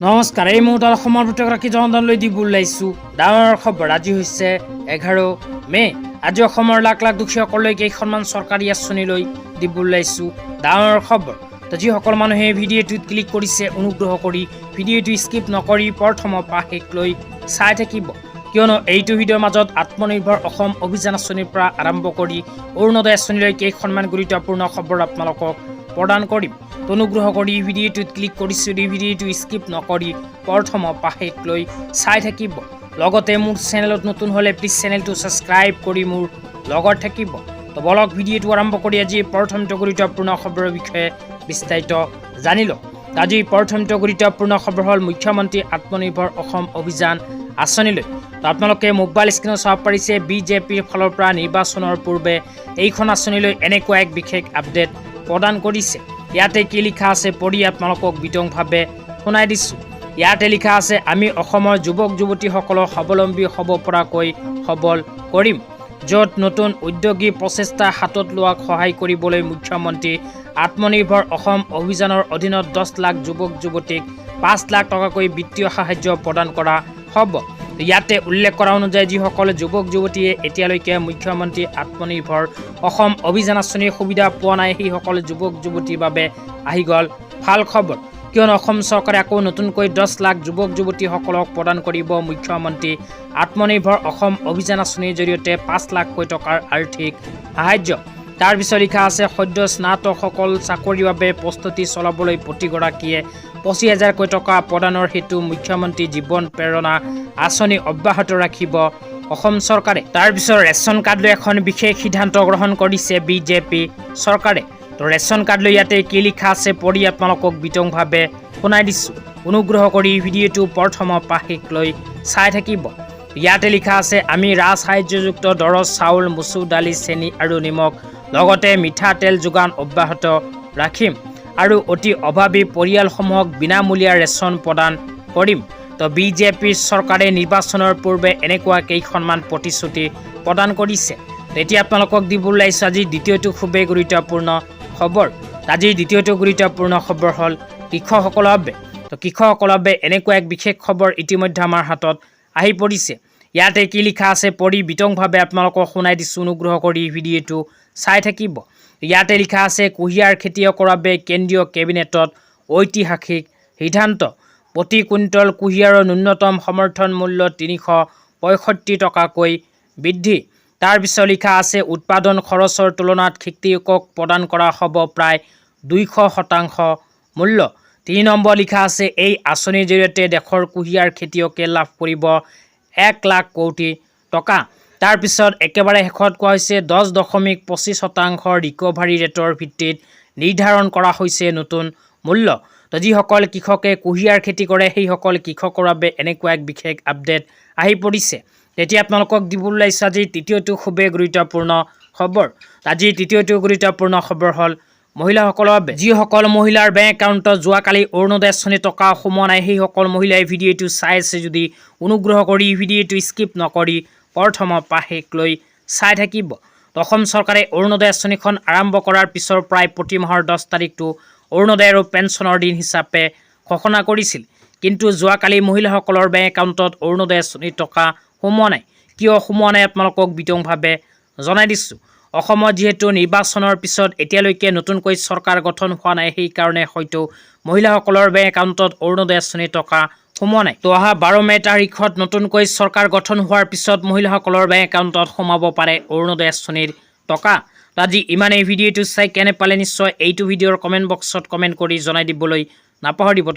নমস্কাৰ। এই মুহূৰ্তত অসমৰ ভিতৰগৰাকী জনদানলৈ দিব ওলাইছোঁ ডাঙৰ খবৰ। আজি হৈছে 11 মে'। আজি অসমৰ লাখ লাখ দুখীয়াসকললৈ কেইখনমান চৰকাৰী আঁচনিলৈ দিব ওলাইছোঁ ডাঙৰ খবৰ। তো যিসকল মানুহে ভিডিঅ'টোত ক্লিক কৰিছে অনুগ্ৰহ কৰি ভিডিঅ'টো স্কিপ নকৰি প্ৰথমৰ পৰা শেষলৈ চাই থাকিব, কিয়নো এইটো ভিডিঅ'ৰ মাজত আত্মনিৰ্ভৰ অসম অভিযান আঁচনিৰ পৰা আৰম্ভ কৰি অৰুণোদয় আঁচনিলৈ কেইখনমান গুৰুত্বপূৰ্ণ খবৰ আপোনালোকক প্ৰদান কৰিম। অনুগ্ৰহ কৰি ভিডিঅ'টোত ক্লিক কৰিছোঁ, ভিডিঅ'টো স্কিপ নকৰি প্ৰথমৰ পৰা শেষলৈ চাই থাকিব। লগতে মোৰ চেনেলত নতুন হ'লে প্লিজ চেনেলটো ছাবস্ক্ৰাইব কৰি মোৰ লগত থাকিব। তো বলক ভিডিঅ'টো আৰম্ভ কৰি আজি প্ৰথমটো গুৰুত্বপূৰ্ণ খবৰৰ বিষয়ে বিস্তাৰিত জানি লওক। আজি প্ৰথমটো গুৰুত্বপূৰ্ণ খবৰ হ'ল মুখ্যমন্ত্ৰী আত্মনিৰ্ভৰ অসম অভিযান আঁচনিলৈ। তো আপোনালোকে মোবাইল স্ক্ৰীণত চাব পাৰিছে বিজেপিৰ ফালৰ পৰা নিৰ্বাচনৰ পূৰ্বে এইখন আঁচনিলৈ এনেকুৱা এক বিশেষ আপডেট প্ৰদান কৰিছে। ইয়াতে কি লিখা আছে পঢ়ি আপোনালোকক বিতংভাৱে শুনাই দিছোঁ। ইয়াতে লিখা আছে, আমি অসমৰ যুৱক যুৱতীসকলক স্বাৱলম্বী হ'ব পৰাকৈ সবল কৰিম, য'ত নতুন উদ্যোগী প্ৰচেষ্টা হাতত লোৱাক সহায় কৰিবলৈ মুখ্যমন্ত্ৰী আত্মনিৰ্ভৰ অসম অভিযানৰ অধীনত 10 লাখ যুৱক যুৱতীক 5 লাখ টকাকৈ বিত্তীয় সাহায্য প্ৰদান কৰা হ'ব। ইয়াতে উল্লেখ কৰা অনুযায়ী যিসকল যুৱক যুৱতীয়ে এতিয়ালৈকে মুখ্যমন্ত্ৰী আত্মনিৰ্ভৰ অসম অভিযান আঁচনিৰ সুবিধা পোৱা নাই, সেইসকল যুৱক যুৱতীৰ বাবে আহি গ'ল ভাল খবৰ, কিয়নো অসম চৰকাৰে আকৌ নতুনকৈ 10 লাখ যুৱক যুৱতীসকলক প্ৰদান কৰিব মুখ্যমন্ত্ৰী আত্মনিৰ্ভৰ অসম অভিযান আঁচনিৰ জৰিয়তে 5 লাখকৈ টকাৰ আৰ্থিক সাহায্য। তাৰ পিছত লিখা আছে, সদ্য স্নাতকসকল চাকৰিৰ বাবে প্ৰস্তুতি চলাবলৈ প্ৰতিগৰাকীয়ে 25,000কৈ টকা প্ৰদানৰ হেতু মুখ্যমন্ত্ৰী জীৱন প্ৰেৰণা আঁচনি অব্যাহত ৰাখিব অসম চৰকাৰে। তাৰপিছত ৰেচন কাৰ্ড লৈ এখন বিশেষ সিদ্ধান্ত গ্ৰহণ কৰিছে বিজেপি চৰকাৰে। তো ৰেচন কাৰ্ড লৈ ইয়াতে কি লিখা আছে পঢ়ি আপোনালোকক বিতংভাৱে শুনাই দিছোঁ। অনুগ্ৰহ কৰি ভিডিঅ'টো প্ৰথমৰ পৰা শেষলৈ চাই থাকিব। ইয়াতে লিখা আছে, আমি ৰাজসাহায্যযুক্ত দৰত চাউল, মচুৰ দালি, চেনি আৰু নিমখ লগতে মিঠাতেল যোগান অব্যাহত ৰাখিম আৰু অতি অভাৱী পৰিয়ালসমূহক বিনামূলীয়া ৰেচন প্ৰদান কৰিম। তো বিজেপি চৰকাৰে নিৰ্বাচনৰ পূৰ্বে এনেকুৱা কেইখনমান প্ৰতিশ্ৰুতি প্ৰদান কৰিছে। এতিয়া আপোনালোকক দিব ওলাইছোঁ আজি দ্বিতীয়টো খুবেই গুৰুত্বপূৰ্ণ খবৰ। আজিৰ দ্বিতীয়টো গুৰুত্বপূৰ্ণ খবৰ হ'ল কৃষকসকলৰ বাবে। তো কৃষকসকলৰ বাবে এনেকুৱা এক বিশেষ খবৰ ইতিমধ্যে আমাৰ হাতত আহি পৰিছে। ইয়াতে কি লিখা আছে পঢ়ি বিতংভাৱে আপোনালোকক শুনাই দিছোঁ, অনুগ্ৰহ কৰি ভিডিঅ'টো চাই থাকিব। ইয়াতে লিখা আছে, কুঁহিয়াৰ খেতিয়কৰ বাবে কেন্দ্ৰীয় কেবিনেটত ঐতিহাসিক সিদ্ধান্ত। প্ৰতি কুইণ্টল কুঁহিয়াৰৰ ন্যূনতম সমৰ্থন মূল্য 365 টকাকৈ বৃদ্ধি। তাৰপিছত লিখা আছে, উৎপাদন খৰচৰ তুলনাত খেতিয়কক প্ৰদান কৰা হ'ব প্ৰায় 200% মূল্য। 3 নম্বৰ লিখা আছে, এই আঁচনিৰ জৰিয়তে দেশৰ কুঁহিয়াৰ খেতিয়কে লাভ কৰিব 1 লাখ কোটি টকা। তাৰপিছত একেবাৰে শেষত কোৱা হৈছে 10.25% ৰিকভাৰী ৰেটৰ ভিত্তিত নিৰ্ধাৰণ কৰা হৈছে নতুন মূল্য। তো যিসকল কৃষকে কুঁহিয়াৰ খেতি কৰে সেইসকল কৃষকৰ বাবে এনেকুৱা এক বিশেষ আপডেট আহি পৰিছে। তেতিয়া আপোনালোকক দিব ওলাইছোঁ আজি তৃতীয়টো খুবেই গুৰুত্বপূৰ্ণ খবৰ। আজিৰ তৃতীয়টো গুৰুত্বপূৰ্ণ খবৰ হ'ল মহিলাসকলৰ বাবে। যিসকল মহিলাৰ বেংক একাউণ্টত যোৱাকালি অৰুণোদয় আঁচনিৰ টকা সোমোৱা নাই, সেইসকল মহিলাই ভিডিঅ'টো চাই আছে যদি অনুগ্ৰহ কৰি ভিডিঅ'টো স্কিপ নকৰি প্ৰথমৰ পৰা শেষলৈ চাই থাকিব। অসম চৰকাৰে অৰুণোদয় আঁচনিখন আৰম্ভ কৰাৰ পিছৰ প্ৰায় প্ৰতি মাহৰ 10 তাৰিখটো অৰুণোদয় আৰু পেঞ্চনৰ দিন হিচাপে ঘোষণা কৰিছিল। কিন্তু যোৱাকালি মহিলাসকলৰ বেংক একাউণ্টত অৰুণোদয় আঁচনিৰ টকা সোমোৱা নাই। কিয় সোমোৱা নাই আপোনালোকক বিতংভাৱে জনাই দিছোঁ। অসমত যিহেতু নিৰ্বাচনৰ পিছত এতিয়ালৈকে নতুনকৈ চৰকাৰ গঠন হোৱা নাই, সেইকাৰণে হয়তো মহিলাসকলৰ বেংক একাউণ্টত অৰুণোদয় আঁচনিৰ টকা সোমোৱা নাই। তো অহা 12 মে' তাৰিখত নতুনকৈ চৰকাৰ গঠন হোৱাৰ পিছত মহিলাসকলৰ বেংক একাউণ্টত সোমাব পাৰে অৰুণোদয় আঁচনিৰ টকা। আজি ইমানেই। ভিডিঅ'টো চাই কেনে পালে নিশ্চয় এইটো ভিডিঅ'ৰ কমেণ্ট বক্সত কমেণ্ট কৰি জনাই দিবলৈ নাপাহৰিব।